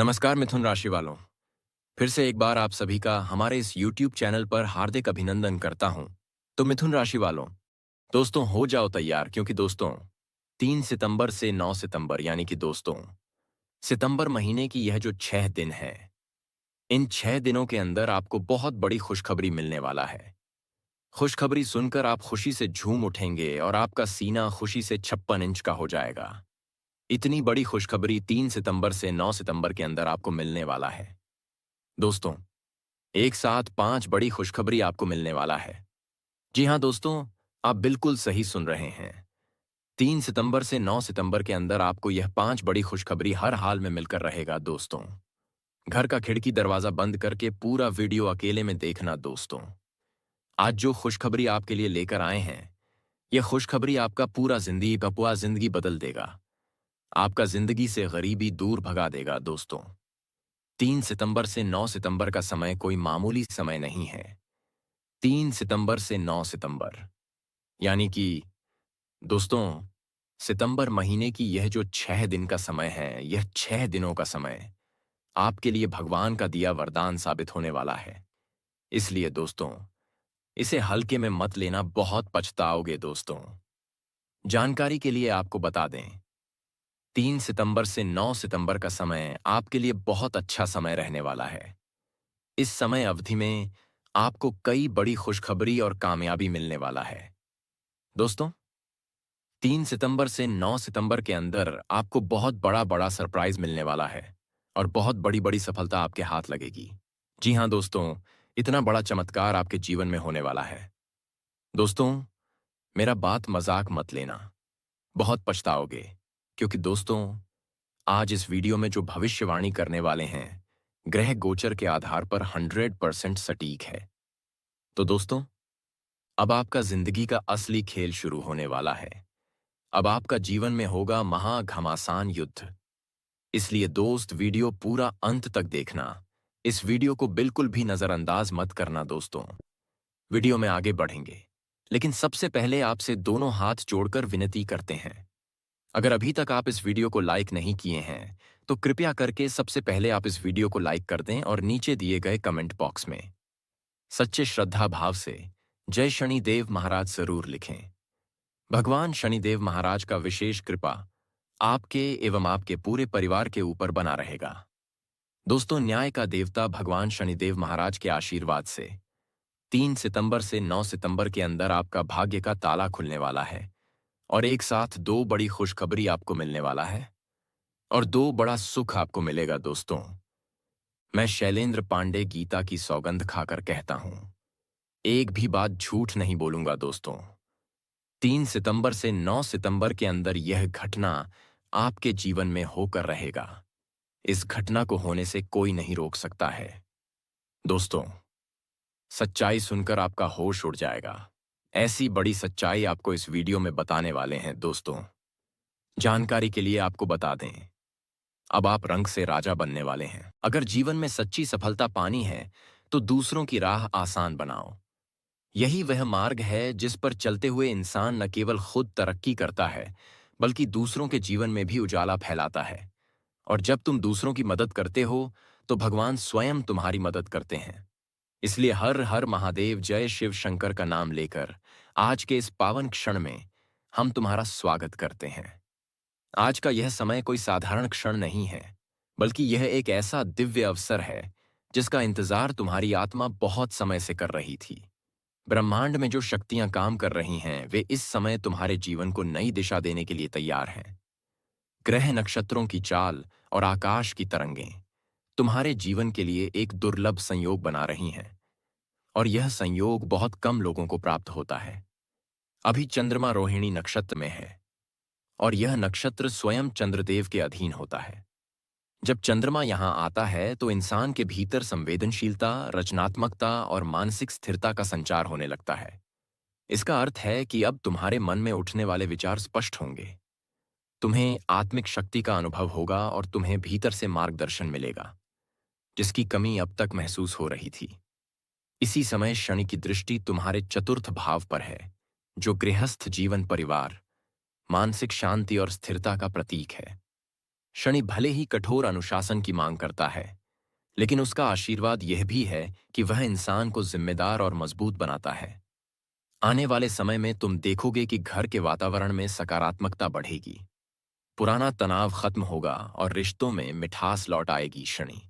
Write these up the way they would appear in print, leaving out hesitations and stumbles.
नमस्कार मिथुन राशि वालों। फिर से एक बार आप सभी का हमारे इस YouTube चैनल पर हार्दिक अभिनंदन करता हूं। तो मिथुन राशि वालों, दोस्तों हो जाओ तैयार क्योंकि दोस्तों 3 सितंबर से 9 सितंबर यानी कि दोस्तों सितंबर महीने की यह जो 6 दिन है, इन 6 दिनों के अंदर आपको बहुत बड़ी खुशखबरी मिलने वाला है। खुशखबरी सुनकर आप खुशी से झूम उठेंगे और आपका सीना खुशी से 56 इंच का हो जाएगा। इतनी बड़ी खुशखबरी 3 सितंबर से 9 सितंबर के अंदर आपको मिलने वाला है। दोस्तों, एक साथ 5 बड़ी खुशखबरी आपको मिलने वाला है। जी हाँ दोस्तों, आप बिल्कुल सही सुन रहे हैं। 3 सितंबर से 9 सितंबर के अंदर आपको यह 5 बड़ी खुशखबरी हर हाल में मिलकर रहेगा दोस्तों। घर का खिड़की दरवाजा बंद करके पूरा वीडियो अकेले में देखना दोस्तों। आज जो खुशखबरी आपके लिए लेकर आए हैं, यह खुशखबरी आपका पूरा जिंदगी बदल देगा। आपका जिंदगी से गरीबी दूर भगा देगा दोस्तों। 3 सितंबर से 9 सितंबर का समय कोई मामूली समय नहीं है। 3 सितंबर से 9 सितंबर यानी कि दोस्तों सितंबर महीने की यह जो 6 दिन का समय है, यह 6 दिनों का समय आपके लिए भगवान का दिया वरदान साबित होने वाला है। इसलिए दोस्तों, इसे हल्के में मत लेना, बहुत पछताओगे दोस्तों। जानकारी के लिए आपको बता दें, 3 सितंबर से 9 सितंबर का समय आपके लिए बहुत अच्छा समय रहने वाला है। इस समय अवधि में आपको कई बड़ी खुशखबरी और कामयाबी मिलने वाला है। दोस्तों, 3 सितंबर से 9 सितंबर के अंदर आपको बहुत बड़ा सरप्राइज मिलने वाला है और बहुत बड़ी सफलता आपके हाथ लगेगी। जी हाँ दोस्तों, इतना बड़ा चमत्कार आपके जीवन में होने वाला है। दोस्तों, मेरा बात मजाक मत लेना, बहुत पछताओगे, क्योंकि दोस्तों आज इस वीडियो में जो भविष्यवाणी करने वाले हैं, ग्रह गोचर के आधार पर 100% सटीक है। तो दोस्तों, अब आपका जिंदगी का असली खेल शुरू होने वाला है। अब आपका जीवन में होगा महाघमासान युद्ध। इसलिए दोस्त, वीडियो पूरा अंत तक देखना। इस वीडियो को बिल्कुल भी नजरअंदाज मत करना दोस्तों। वीडियो में आगे बढ़ेंगे, लेकिन सबसे पहले आपसे दोनों हाथ जोड़कर विनती करते हैं। अगर अभी तक आप इस वीडियो को लाइक नहीं किए हैं, तो कृपया करके सबसे पहले आप इस वीडियो को लाइक कर दें और नीचे दिए गए कमेंट बॉक्स में सच्चे श्रद्धा भाव से जय शनिदेव महाराज जरूर लिखें। भगवान शनिदेव महाराज का विशेष कृपा आपके एवं आपके पूरे परिवार के ऊपर बना रहेगा। दोस्तों, न्याय का देवता भगवान शनिदेव महाराज के आशीर्वाद से 3 सितंबर से 9 सितंबर के अंदर आपका भाग्य का ताला खुलने वाला है और एक साथ 2 बड़ी खुशखबरी आपको मिलने वाला है और 2 बड़ा सुख आपको मिलेगा दोस्तों। मैं शैलेंद्र पांडे गीता की सौगंध खाकर कहता हूं, एक भी बात झूठ नहीं बोलूंगा दोस्तों। 3 सितंबर से 9 सितंबर के अंदर यह घटना आपके जीवन में होकर रहेगा। इस घटना को होने से कोई नहीं रोक सकता है। दोस्तों, सच्चाई सुनकर आपका होश उड़ जाएगा। ऐसी बड़ी सच्चाई आपको इस वीडियो में बताने वाले हैं दोस्तों। जानकारी के लिए आपको बता दें, अब आप रंग से राजा बनने वाले हैं। अगर जीवन में सच्ची सफलता पानी है, तो दूसरों की राह आसान बनाओ। यही वह मार्ग है जिस पर चलते हुए इंसान न केवल खुद तरक्की करता है, बल्कि दूसरों के जीवन में भी उजाला फैलाता है। और जब तुम दूसरों की मदद करते हो, तो भगवान स्वयं तुम्हारी मदद करते हैं। इसलिए हर हर महादेव, जय शिव शंकर का नाम लेकर आज के इस पावन क्षण में हम तुम्हारा स्वागत करते हैं। आज का यह समय कोई साधारण क्षण नहीं है, बल्कि यह एक ऐसा दिव्य अवसर है जिसका इंतजार तुम्हारी आत्मा बहुत समय से कर रही थी। ब्रह्मांड में जो शक्तियां काम कर रही हैं, वे इस समय तुम्हारे जीवन को नई दिशा देने के लिए तैयार हैं। ग्रह नक्षत्रों की चाल और आकाश की तरंगें तुम्हारे जीवन के लिए एक दुर्लभ संयोग बना रही हैं, और यह संयोग बहुत कम लोगों को प्राप्त होता है। अभी चंद्रमा रोहिणी नक्षत्र में है और यह नक्षत्र स्वयं चंद्रदेव के अधीन होता है। जब चंद्रमा यहां आता है, तो इंसान के भीतर संवेदनशीलता, रचनात्मकता और मानसिक स्थिरता का संचार होने लगता है। इसका अर्थ है कि अब तुम्हारे मन में उठने वाले विचार स्पष्ट होंगे। तुम्हें आत्मिक शक्ति का अनुभव होगा और तुम्हें भीतर से मार्गदर्शन मिलेगा, जिसकी कमी अब तक महसूस हो रही थी। इसी समय शनि की दृष्टि तुम्हारे चतुर्थ भाव पर है, जो गृहस्थ जीवन, परिवार, मानसिक शांति और स्थिरता का प्रतीक है। शनि भले ही कठोर अनुशासन की मांग करता है, लेकिन उसका आशीर्वाद यह भी है कि वह इंसान को जिम्मेदार और मजबूत बनाता है। आने वाले समय में तुम देखोगे कि घर के वातावरण में सकारात्मकता बढ़ेगी, पुराना तनाव खत्म होगा और रिश्तों में मिठास लौट आएगी। शनि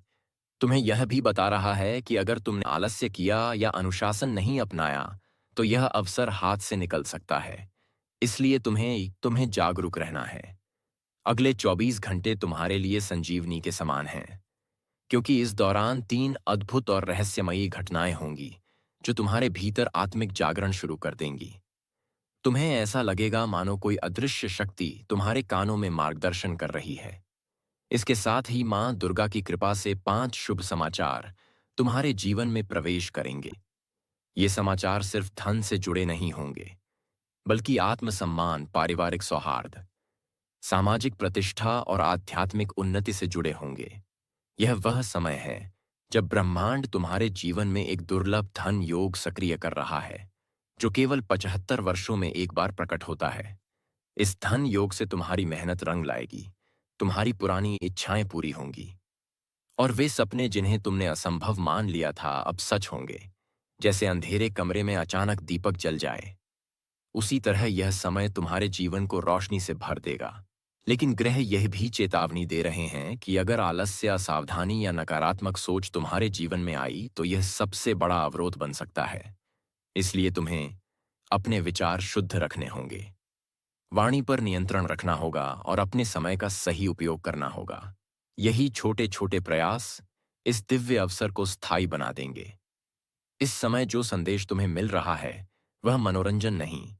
तुम्हें यह भी बता रहा है कि अगर तुमने आलस्य किया या अनुशासन नहीं अपनाया, तो यह अवसर हाथ से निकल सकता है। इसलिए तुम्हें तुम्हें जागरूक रहना है। अगले 24 घंटे तुम्हारे लिए संजीवनी के समान हैं, क्योंकि इस दौरान 3 अद्भुत और रहस्यमयी घटनाएं होंगी जो तुम्हारे भीतर आत्मिक जागरण शुरू कर देंगी। तुम्हें ऐसा लगेगा मानो कोई अदृश्य शक्ति तुम्हारे कानों में मार्गदर्शन कर रही है। इसके साथ ही मां दुर्गा की कृपा से 5 शुभ समाचार तुम्हारे जीवन में प्रवेश करेंगे। ये समाचार सिर्फ धन से जुड़े नहीं होंगे, बल्कि आत्मसम्मान, पारिवारिक सौहार्द, सामाजिक प्रतिष्ठा और आध्यात्मिक उन्नति से जुड़े होंगे। यह वह समय है जब ब्रह्मांड तुम्हारे जीवन में एक दुर्लभ धन योग सक्रिय कर रहा है, जो केवल 75 वर्षों में एक बार प्रकट होता है। इस धन योग से तुम्हारी मेहनत रंग लाएगी, तुम्हारी पुरानी इच्छाएं पूरी होंगी, और वे सपने जिन्हें तुमने असंभव मान लिया था अब सच होंगे। जैसे अंधेरे कमरे में अचानक दीपक जल जाए, उसी तरह यह समय तुम्हारे जीवन को रोशनी से भर देगा। लेकिन ग्रह यह भी चेतावनी दे रहे हैं कि अगर आलस्य, असावधानी या नकारात्मक सोच तुम्हारे जीवन में आई, तो यह सबसे बड़ा अवरोध बन सकता है। इसलिए तुम्हें अपने विचार शुद्ध रखने होंगे, वाणी पर नियंत्रण रखना होगा और अपने समय का सही उपयोग करना होगा। यही छोटे छोटे प्रयास इस दिव्य अवसर को स्थायी बना देंगे। इस समय जो संदेश तुम्हें मिल रहा है वह मनोरंजन नहीं,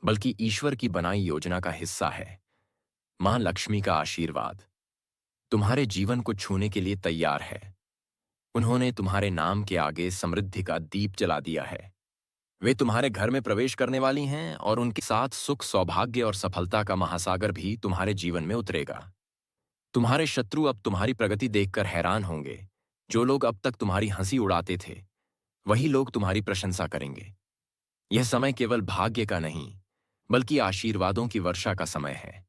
बल्कि ईश्वर की बनाई योजना का हिस्सा है। मां लक्ष्मी का आशीर्वाद तुम्हारे जीवन को छूने के लिए तैयार है। उन्होंने तुम्हारे नाम के आगे समृद्धि का दीप जला दिया है। वे तुम्हारे घर में प्रवेश करने वाली हैं और उनके साथ सुख, सौभाग्य और सफलता का महासागर भी तुम्हारे जीवन में उतरेगा। तुम्हारे शत्रु अब तुम्हारी प्रगति देखकर हैरान होंगे। जो लोग अब तक तुम्हारी हंसी उड़ाते थे, वही लोग तुम्हारी प्रशंसा करेंगे। यह समय केवल भाग्य का नहीं, बल्कि आशीर्वादों की वर्षा का समय है।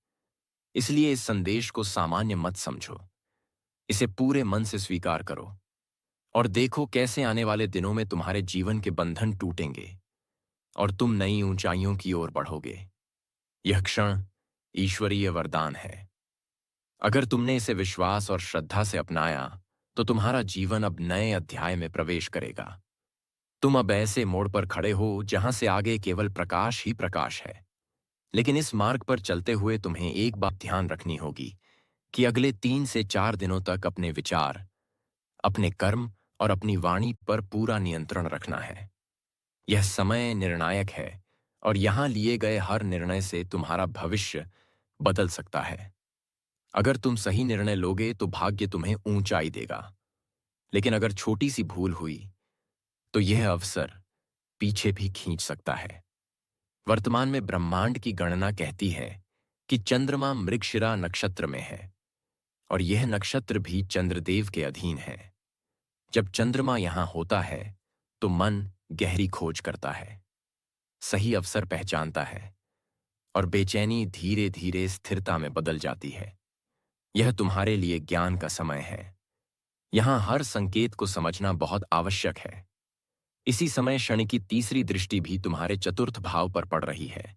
इसलिए इस संदेश को सामान्य मत समझो, इसे पूरे मन से स्वीकार करो और देखो कैसे आने वाले दिनों में तुम्हारे जीवन के बंधन टूटेंगे और तुम नई ऊंचाइयों की ओर बढ़ोगे। यह क्षण ईश्वरीय वरदान है। अगर तुमने इसे विश्वास और श्रद्धा से अपनाया, तो तुम्हारा जीवन अब नए अध्याय में प्रवेश करेगा। तुम अब ऐसे मोड़ पर खड़े हो जहां से आगे केवल प्रकाश ही प्रकाश है। लेकिन इस मार्ग पर चलते हुए तुम्हें एक बात ध्यान रखनी होगी कि अगले 3 से 4 दिनों तक अपने विचार, अपने कर्म और अपनी वाणी पर पूरा नियंत्रण रखना है। यह समय निर्णायक है और यहां लिए गए हर निर्णय से तुम्हारा भविष्य बदल सकता है। अगर तुम सही निर्णय लोगे तो भाग्य तुम्हें ऊंचाई देगा, लेकिन अगर छोटी सी भूल हुई तो यह अवसर पीछे भी खींच सकता है। वर्तमान में ब्रह्मांड की गणना कहती है कि चंद्रमा मृगशिरा नक्षत्र में है और यह नक्षत्र भी चंद्रदेव के अधीन है। जब चंद्रमा यहां होता है तो मन गहरी खोज करता है, सही अवसर पहचानता है और बेचैनी धीरे धीरे स्थिरता में बदल जाती है। यह तुम्हारे लिए ज्ञान का समय है। यहां हर संकेत को समझना बहुत आवश्यक है। इसी समय शनि की तीसरी दृष्टि भी तुम्हारे चतुर्थ भाव पर पड़ रही है,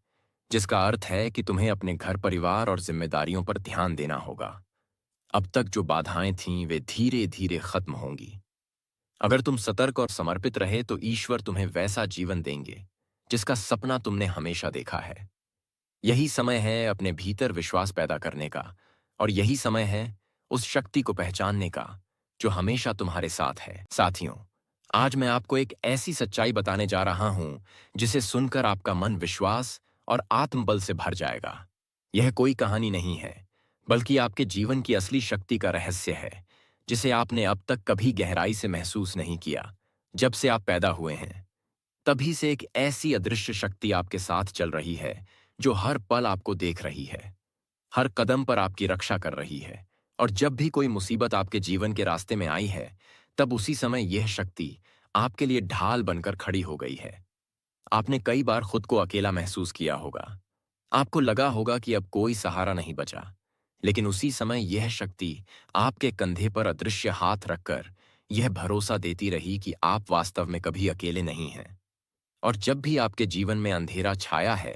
जिसका अर्थ है कि तुम्हें अपने घर, परिवार और जिम्मेदारियों पर ध्यान देना होगा। अब तक जो बाधाएं थीं वे धीरे धीरे खत्म होंगी। अगर तुम सतर्क और समर्पित रहे तो ईश्वर तुम्हें वैसा जीवन देंगे जिसका सपना तुमने हमेशा देखा है। यही समय है अपने भीतर विश्वास पैदा करने का और यही समय है उस शक्ति को पहचानने का जो हमेशा तुम्हारे साथ है। साथियों, आज मैं आपको एक ऐसी सच्चाई बताने जा रहा हूं जिसे सुनकर आपका मन विश्वास और आत्मबल से भर जाएगा। यह कोई कहानी नहीं है, बल्कि आपके जीवन की असली शक्ति का रहस्य है, जिसे आपने अब तक कभी गहराई से महसूस नहीं किया। जब से आप पैदा हुए हैं, तभी से एक ऐसी अदृश्य शक्ति आपके साथ चल रही है जो हर पल आपको देख रही है, हर कदम पर आपकी रक्षा कर रही है। और जब भी कोई मुसीबत आपके जीवन के रास्ते में आई है, तब उसी समय यह शक्ति आपके लिए ढाल बनकर खड़ी हो गई है। आपने कई बार खुद को अकेला महसूस किया होगा। आपको लगा होगा कि अब कोई सहारा नहीं बचा। लेकिन उसी समय यह शक्ति आपके कंधे पर अदृश्य हाथ रखकर यह भरोसा देती रही कि आप वास्तव में कभी अकेले नहीं हैं। और जब भी आपके जीवन में अंधेरा छाया है,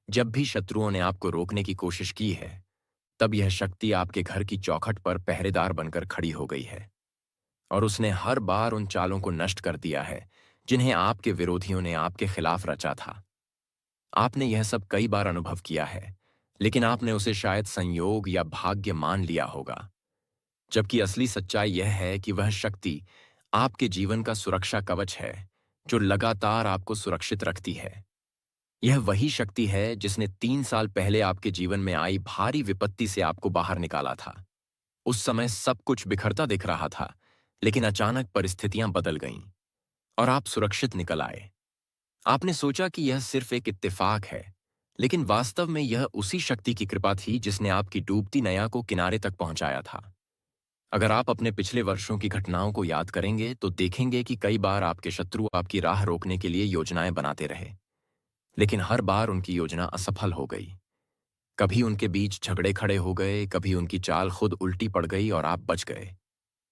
जब भी शत्रुओं ने आपको रोकने की कोशिश की है, तब यह शक्ति आपके घर की चौखट पर पहरेदार बनकर खड़ी हो गई है। और उसने हर बार उन चालों को नष्ट कर दिया है जिन्हें आपके विरोधियों ने आपके खिलाफ रचा था। आपने यह सब कई बार अनुभव किया है, लेकिन आपने उसे शायद संयोग या भाग्य मान लिया होगा। जबकि असली सच्चाई यह है कि वह शक्ति आपके जीवन का सुरक्षा कवच है, जो लगातार आपको सुरक्षित रखती है। यह वही शक्ति है जिसने 3 साल पहले आपके जीवन में आई भारी विपत्ति से आपको बाहर निकाला था। उस समय सब कुछ बिखरता दिख रहा था, लेकिन अचानक परिस्थितियां बदल गईं और आप सुरक्षित निकल आए। आपने सोचा कि यह सिर्फ एक इत्तेफाक है, लेकिन वास्तव में यह उसी शक्ति की कृपा थी जिसने आपकी डूबती नैया को किनारे तक पहुंचाया था। अगर आप अपने पिछले वर्षों की घटनाओं को याद करेंगे तो देखेंगे कि कई बार आपके शत्रु आपकी राह रोकने के लिए योजनाएं बनाते रहे, लेकिन हर बार उनकी योजना असफल हो गई। कभी उनके बीच झगड़े खड़े हो गए, कभी उनकी चाल खुद उल्टी पड़ गई और आप बच गए।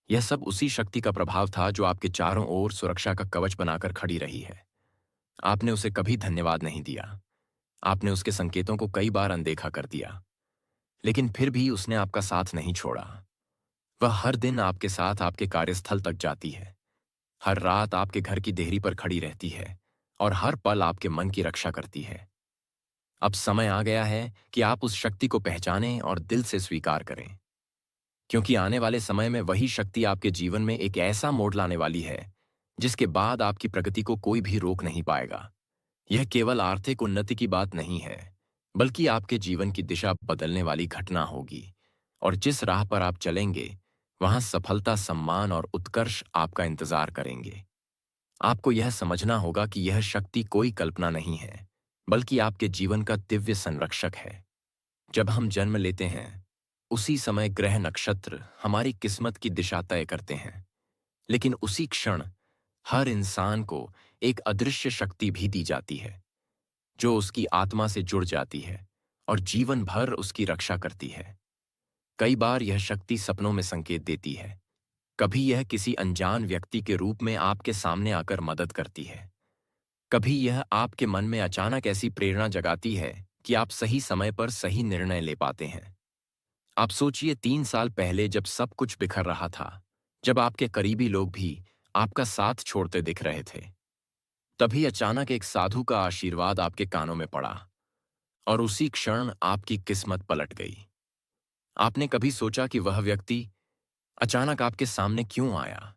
यह सब उसी शक्ति का प्रभाव था जो आपके चारों ओर सुरक्षा का कवच बनाकर खड़ी रही है। आपने उसे कभी धन्यवाद नहीं दिया। आपने उसके संकेतों को कई बार अनदेखा कर दिया, लेकिन फिर भी उसने आपका साथ नहीं छोड़ा। वह हर दिन आपके साथ आपके कार्यस्थल तक जाती है, हर रात आपके घर की देहरी पर खड़ी रहती है और हर पल आपके मन की रक्षा करती है। अब समय आ गया है कि आप उस शक्ति को पहचानें और दिल से स्वीकार करें, क्योंकि आने वाले समय में वही शक्ति आपके जीवन में एक ऐसा मोड़ लाने वाली है जिसके बाद आपकी प्रगति को कोई भी रोक नहीं पाएगा। यह केवल आर्थिक उन्नति की बात नहीं है, बल्कि आपके जीवन की दिशा बदलने वाली घटना होगी। और जिस राह पर आप चलेंगे, वहां सफलता, सम्मान और उत्कर्ष आपका इंतजार करेंगे। आपको यह समझना होगा कि यह शक्ति कोई कल्पना नहीं है, बल्कि आपके जीवन का दिव्य संरक्षक है। जब हम जन्म लेते हैं, उसी समय ग्रह नक्षत्र हमारी किस्मत की दिशा तय करते हैं, लेकिन उसी क्षण हर इंसान को एक अदृश्य शक्ति भी दी जाती है, जो उसकी आत्मा से जुड़ जाती है और जीवन भर उसकी रक्षा करती है। कई बार यह शक्ति सपनों में संकेत देती है, कभी यह किसी अनजान व्यक्ति के रूप में आपके सामने आकर मदद करती है, कभी यह आपके मन में अचानक ऐसी प्रेरणा जगाती है कि आप सही समय पर सही निर्णय ले पाते हैं। आप सोचिए, 3 साल पहले जब सब कुछ बिखर रहा था, जब आपके करीबी लोग भी आपका साथ छोड़ते दिख रहे थे, तभी अचानक एक साधु का आशीर्वाद आपके कानों में पड़ा और उसी क्षण आपकी किस्मत पलट गई। आपने कभी सोचा कि वह व्यक्ति अचानक आपके सामने क्यों आया?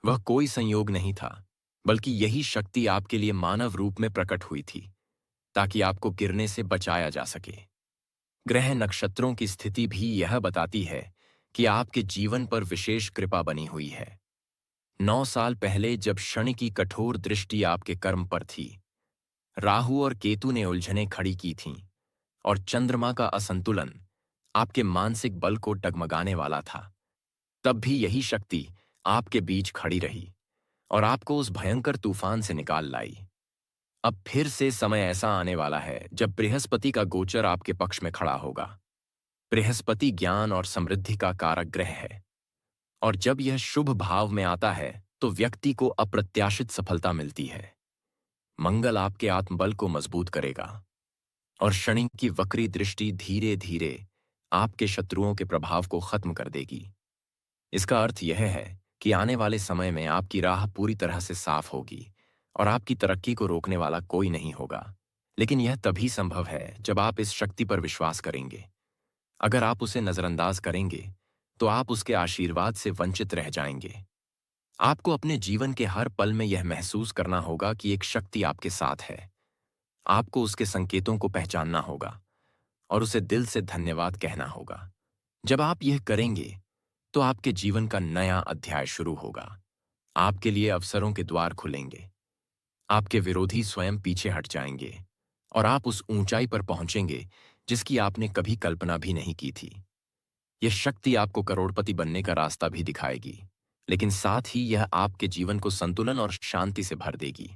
वह कोई संयोग नहीं था, बल्कि यही शक्ति आपके लिए मानव रूप में प्रकट हुई थी, ताकि आपको गिरने से बचाया जा सके। ग्रह नक्षत्रों की स्थिति भी यह बताती है कि आपके जीवन पर विशेष कृपा बनी हुई है। 9 साल पहले जब शनि की कठोर दृष्टि आपके कर्म पर थी, राहु और केतु ने उलझनें खड़ी की थीं और चंद्रमा का असंतुलन आपके मानसिक बल को डगमगाने वाला था, तब भी यही शक्ति आपके बीच खड़ी रही और आपको उस भयंकर तूफान से निकाल लाई। अब फिर से समय ऐसा आने वाला है जब बृहस्पति का गोचर आपके पक्ष में खड़ा होगा। बृहस्पति ज्ञान और समृद्धि का कारक ग्रह है, और जब यह शुभ भाव में आता है तो व्यक्ति को अप्रत्याशित सफलता मिलती है। मंगल आपके आत्मबल को मजबूत करेगा और शनि की वक्री दृष्टि धीरे धीरे आपके शत्रुओं के प्रभाव को खत्म कर देगी। इसका अर्थ यह है कि आने वाले समय में आपकी राह पूरी तरह से साफ होगी और आपकी तरक्की को रोकने वाला कोई नहीं होगा। लेकिन यह तभी संभव है जब आप इस शक्ति पर विश्वास करेंगे। अगर आप उसे नजरअंदाज करेंगे तो आप उसके आशीर्वाद से वंचित रह जाएंगे। आपको अपने जीवन के हर पल में यह महसूस करना होगा कि एक शक्ति आपके साथ है। आपको उसके संकेतों को पहचानना होगा और उसे दिल से धन्यवाद कहना होगा। जब आप यह करेंगे तो आपके जीवन का नया अध्याय शुरू होगा। आपके लिए अवसरों के द्वार खुलेंगे, आपके विरोधी स्वयं पीछे हट जाएंगे और आप उस ऊंचाई पर पहुंचेंगे जिसकी आपने कभी कल्पना भी नहीं की थी। यह शक्ति आपको करोड़पति बनने का रास्ता भी दिखाएगी, लेकिन साथ ही यह आपके जीवन को संतुलन और शांति से भर देगी।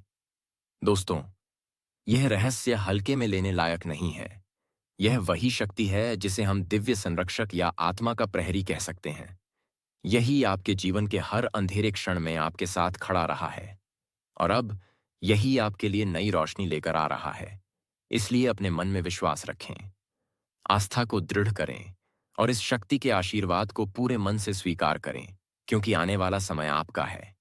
दोस्तों, यह रहस्य हल्के में लेने लायक नहीं है। यह वही शक्ति है जिसे हम दिव्य संरक्षक या आत्मा का प्रहरी कह सकते हैं। यही आपके जीवन के हर अंधेरे क्षण में आपके साथ खड़ा रहा है और अब यही आपके लिए नई रोशनी लेकर आ रहा है। इसलिए अपने मन में विश्वास रखें, आस्था को दृढ़ करें और इस शक्ति के आशीर्वाद को पूरे मन से स्वीकार करें, क्योंकि आने वाला समय आपका है।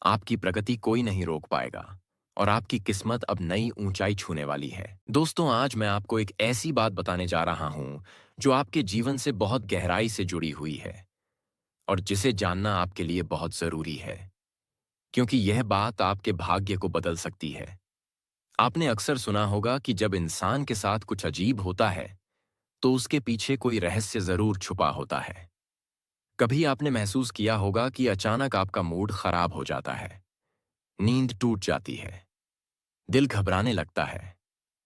आपकी प्रगति कोई नहीं रोक पाएगा और आपकी किस्मत अब नई ऊंचाई छूने वाली है। दोस्तों, आज मैं आपको एक ऐसी बात बताने जा रहा हूं जो आपके जीवन से बहुत गहराई से जुड़ी हुई है और जिसे जानना आपके लिए बहुत जरूरी है, क्योंकि यह बात आपके भाग्य को बदल सकती है। आपने अक्सर सुना होगा कि जब इंसान के साथ कुछ अजीब होता है तो उसके पीछे कोई रहस्य जरूर छुपा होता है। कभी आपने महसूस किया होगा कि अचानक आपका मूड खराब हो जाता है, नींद टूट जाती है, दिल घबराने लगता है,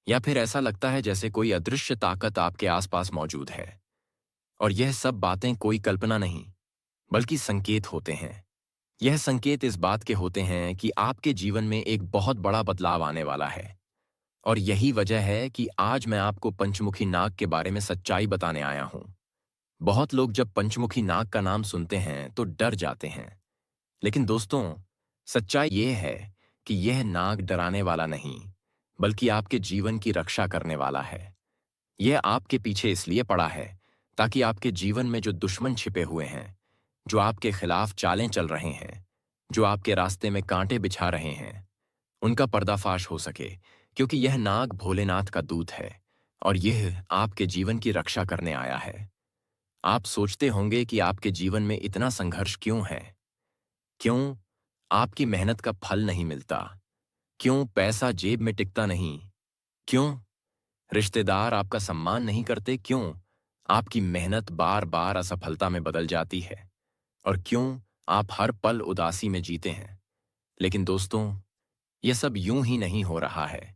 या फिर ऐसा लगता है जैसे कोई अदृश्य ताकत आपके आसपास मौजूद है। और यह सब बातें कोई कल्पना नहीं, बल्कि संकेत होते हैं। यह संकेत इस बात के होते हैं कि आपके जीवन में एक बहुत बड़ा बदलाव आने वाला है। और यही वजह है कि आज मैं आपको पंचमुखी नाग के बारे में सच्चाई बताने आया हूं। बहुत लोग जब पंचमुखी नाग का नाम सुनते हैं तो डर जाते हैं, लेकिन दोस्तों, सच्चाई यह है कि यह नाग डराने वाला नहीं, बल्कि आपके जीवन की रक्षा करने वाला है। यह आपके पीछे इसलिए पड़ा है ताकि आपके जीवन में जो दुश्मन छिपे हुए हैं, जो आपके खिलाफ चालें चल रहे हैं, जो आपके रास्ते में कांटे बिछा रहे हैं, उनका पर्दाफाश हो सके। क्योंकि यह नाग भोलेनाथ का दूत है और यह आपके जीवन की रक्षा करने आया है। आप सोचते होंगे कि आपके जीवन में इतना संघर्ष क्यों है? क्यों आपकी मेहनत का फल नहीं मिलता? क्यों पैसा जेब में टिकता नहीं? क्यों रिश्तेदार आपका सम्मान नहीं करते? क्यों आपकी मेहनत बार बार असफलता में बदल जाती है? और क्यों आप हर पल उदासी में जीते हैं? लेकिन दोस्तों, यह सब यूं ही नहीं हो रहा है।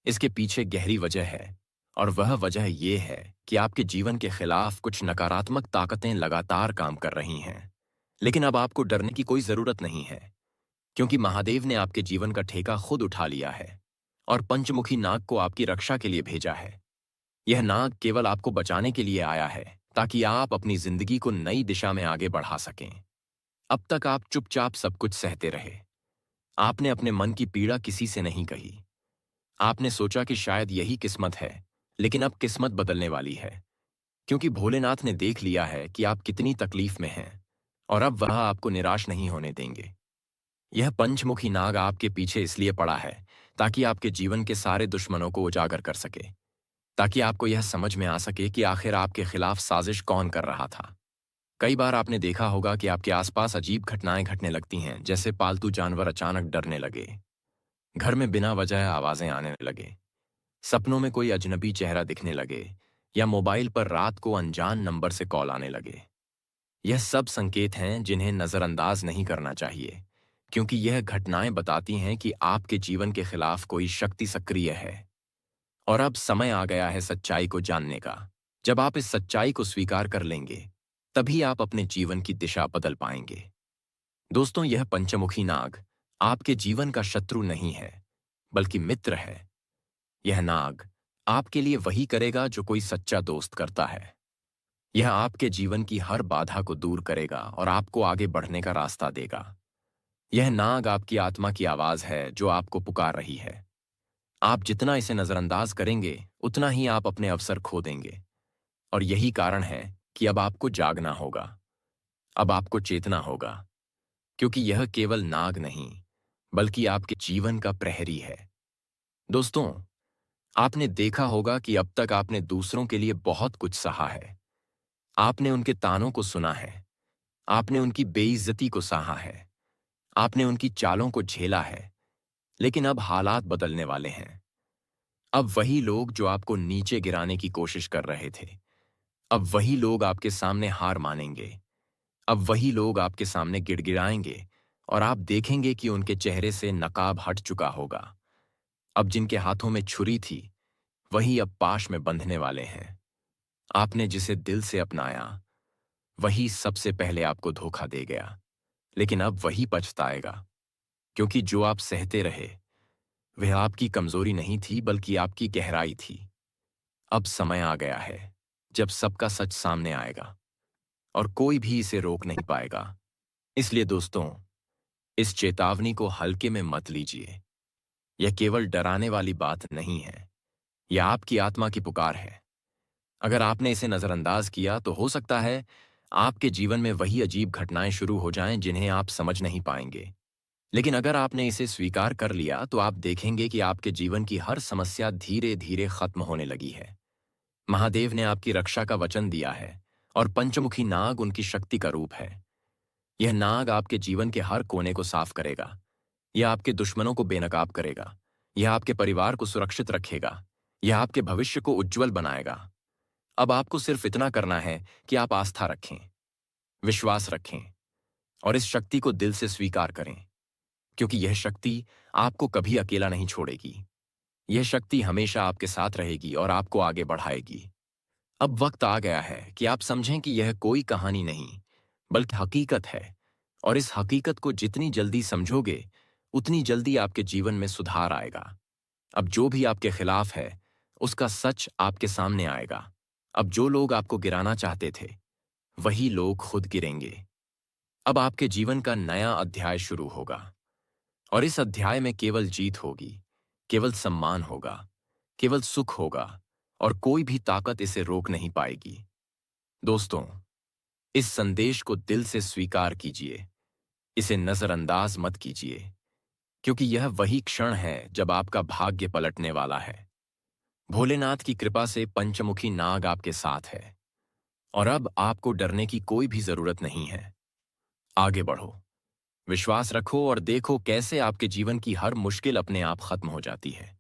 इसके पीछे गहरी वजह है, और वह वजह यह है कि आपके जीवन के खिलाफ कुछ नकारात्मक ताकतें लगातार काम कर रही हैं। लेकिन अब आपको डरने की कोई जरूरत नहीं है, क्योंकि महादेव ने आपके जीवन का ठेका खुद उठा लिया है और पंचमुखी नाग को आपकी रक्षा के लिए भेजा है। यह नाग केवल आपको बचाने के लिए आया है, ताकि आप अपनी जिंदगी को नई दिशा में आगे बढ़ा सकें। अब तक आप चुपचाप सब कुछ सहते रहे। आपने अपने मन की पीड़ा किसी से नहीं कही। आपने सोचा कि शायद यही किस्मत है, लेकिन अब किस्मत बदलने वाली है, क्योंकि भोलेनाथ ने देख लिया है कि आप कितनी तकलीफ में हैं और अब वह आपको निराश नहीं होने देंगे। यह पंचमुखी नाग आपके पीछे इसलिए पड़ा है ताकि आपके जीवन के सारे दुश्मनों को उजागर कर सके, ताकि आपको यह समझ में आ सके कि आखिर आपके खिलाफ साजिश कौन कर रहा था। कई बार आपने देखा होगा कि आपके आसपास अजीब घटनाएं घटने लगती हैं, जैसे पालतू जानवर अचानक डरने लगे, घर में बिना वजह आवाजें आने लगे, सपनों में कोई अजनबी चेहरा दिखने लगे, या मोबाइल पर रात को अनजान नंबर से कॉल आने लगे। यह सब संकेत हैं जिन्हें नजरअंदाज नहीं करना चाहिए, क्योंकि यह घटनाएं बताती हैं कि आपके जीवन के खिलाफ कोई शक्ति सक्रिय है। और अब समय आ गया है सच्चाई को जानने का। जब आप इस सच्चाई को स्वीकार कर लेंगे, तभी आप अपने जीवन की दिशा बदल पाएंगे। दोस्तों, यह पंचमुखी नाग आपके जीवन का शत्रु नहीं है, बल्कि मित्र है। यह नाग आपके लिए वही करेगा जो कोई सच्चा दोस्त करता है। यह आपके जीवन की हर बाधा को दूर करेगा और आपको आगे बढ़ने का रास्ता देगा। यह नाग आपकी आत्मा की आवाज है जो आपको पुकार रही है। आप जितना इसे नजरअंदाज करेंगे, उतना ही आप अपने अवसर खो देंगे। और यही कारण है कि अब आपको जागना होगा, अब आपको चेतना होगा, क्योंकि यह केवल नाग नहीं, बल्कि आपके जीवन का प्रहरी है। दोस्तों, आपने देखा होगा कि अब तक आपने दूसरों के लिए बहुत कुछ सहा है। आपने उनके तानों को सुना है, आपने उनकी बेइज्जती को सहा है, आपने उनकी चालों को झेला है। लेकिन अब हालात बदलने वाले हैं। अब वही लोग जो आपको नीचे गिराने की कोशिश कर रहे थे, अब वही लोग आपके सामने हार मानेंगे। अब वही लोग आपके सामने गिड़गिड़ाएंगे और आप देखेंगे कि उनके चेहरे से नकाब हट चुका होगा। अब जिनके हाथों में छुरी थी, वही अब पाश में बंधने वाले हैं। आपने जिसे दिल से अपनाया, वही सबसे पहले आपको धोखा दे गया। लेकिन अब वही पछताएगा, क्योंकि जो आप सहते रहे, वह आपकी कमजोरी नहीं थी, बल्कि आपकी गहराई थी। अब समय आ गया है जब सबका सच सामने आएगा और कोई भी इसे रोक नहीं पाएगा। इसलिए दोस्तों, इस चेतावनी को हल्के में मत लीजिए। यह केवल डराने वाली बात नहीं है, यह आपकी आत्मा की पुकार है। अगर आपने इसे नजरअंदाज किया तो हो सकता है आपके जीवन में वही अजीब घटनाएं शुरू हो जाएं जिन्हें आप समझ नहीं पाएंगे। लेकिन अगर आपने इसे स्वीकार कर लिया तो आप देखेंगे कि आपके जीवन की हर समस्या धीरे धीरे खत्म होने लगी है। महादेव ने आपकी रक्षा का वचन दिया है और पंचमुखी नाग उनकी शक्ति का रूप है। यह नाग आपके जीवन के हर कोने को साफ करेगा। यह आपके दुश्मनों को बेनकाब करेगा। यह आपके परिवार को सुरक्षित रखेगा। यह आपके भविष्य को उज्जवल बनाएगा। अब आपको सिर्फ इतना करना है कि आप आस्था रखें, विश्वास रखें और इस शक्ति को दिल से स्वीकार करें, क्योंकि यह शक्ति आपको कभी अकेला नहीं छोड़ेगी। यह शक्ति हमेशा आपके साथ रहेगी और आपको आगे बढ़ाएगी। अब वक्त आ गया है कि आप समझें कि यह कोई कहानी नहीं, बल्कि हकीकत है। और इस हकीकत को जितनी जल्दी समझोगे, उतनी जल्दी आपके जीवन में सुधार आएगा। अब जो भी आपके खिलाफ है, उसका सच आपके सामने आएगा। अब जो लोग आपको गिराना चाहते थे, वही लोग खुद गिरेंगे। अब आपके जीवन का नया अध्याय शुरू होगा और इस अध्याय में केवल जीत होगी, केवल सम्मान होगा, केवल सुख होगा और कोई भी ताकत इसे रोक नहीं पाएगी। दोस्तों, इस संदेश को दिल से स्वीकार कीजिए, इसे नजरअंदाज मत कीजिए, क्योंकि यह वही क्षण है जब आपका भाग्य पलटने वाला है। भोलेनाथ की कृपा से पंचमुखी नाग आपके साथ है और अब आपको डरने की कोई भी जरूरत नहीं है। आगे बढ़ो, विश्वास रखो और देखो कैसे आपके जीवन की हर मुश्किल अपने आप खत्म हो जाती है।